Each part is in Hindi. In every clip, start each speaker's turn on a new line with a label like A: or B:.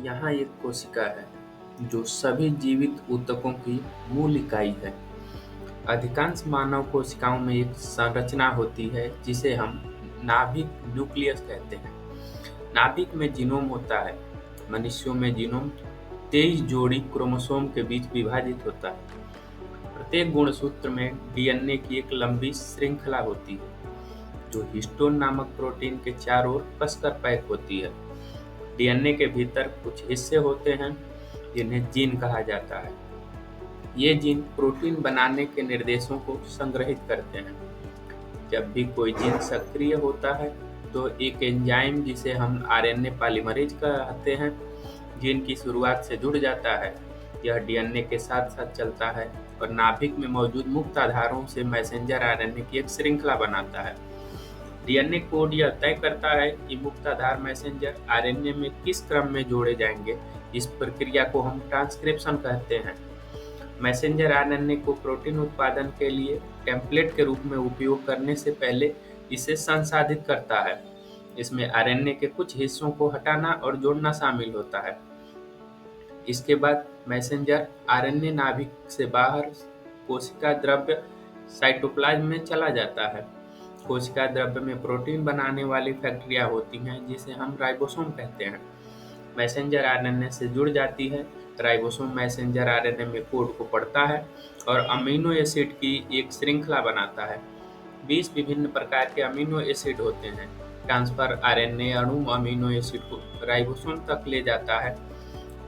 A: यहाँ एक कोशिका है, जो सभी जीवित ऊतकों की मूल इकाई है। अधिकांश मानव कोशिकाओं में एक संरचना होती है जिसे हम नाभिक न्यूक्लियस कहते हैं। नाभिक में जीनोम होता है। मनुष्यों में जीनोम 23 जोड़ी क्रोमोसोम के बीच विभाजित होता है। प्रत्येक गुणसूत्र में डीएनए की एक लंबी श्रृंखला होती है, जो हिस्टोन नामक प्रोटीन के चारों ओर कसकर पैक होती है। डीएनए के भीतर कुछ हिस्से होते हैं जिन्हें जीन कहा जाता है। ये जीन प्रोटीन बनाने के निर्देशों को संग्रहित करते हैं। जब भी कोई जीन सक्रिय होता है, तो एक एंजाइम जिसे हम आरएनए पॉलीमरेज कहते हैं, जीन की शुरुआत से जुड़ जाता है। यह डीएनए के साथ साथ चलता है और नाभिक में मौजूद मुक्त आधारों से मैसेंजर आरएनए की एक श्रृंखला बनाता है। डीएनए कोड यह तय करता है कि मुक्त आधार मैसेंजर आरएनए में किस क्रम में जोड़े जाएंगे। इस प्रक्रिया को हम ट्रांसक्रिप्शन कहते हैं। मैसेंजर आरएनए को प्रोटीन उत्पादन के लिए टेम्पलेट के रूप में उपयोग करने से पहले इसे संसाधित करता है। इसमें आरएनए के कुछ हिस्सों को हटाना और जोड़ना शामिल होता है। इसके बाद मैसेंजर आरएनए नाभिक से बाहर कोशिका द्रव्य साइटोप्लाज्म में चला जाता है। कोशिका द्रव्य में प्रोटीन बनाने वाली फैक्ट्रियां होती हैं, जिसे हम राइबोसोम कहते हैं। मैसेंजर आरएनए से जुड़ जाती है। राइबोसोम मैसेंजर आरएनए में कोड को पढ़ता है और अमीनो एसिड की एक श्रृंखला बनाता है। 20 विभिन्न प्रकार के अमीनो एसिड होते हैं। ट्रांसफर आरएनए अणु अमीनो एसिड को राइबोसोम तक ले जाता है।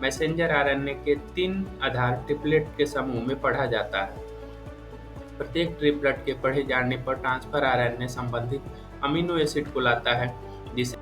A: मैसेंजर आरएनए के 3 आधार ट्रिपलेट के समूह में पढ़ा जाता है। प्रत्येक ट्रिपलेट के पढ़े जाने पर ट्रांसफर आरएनए संबंधित अमीनो एसिड को लाता है, जिसे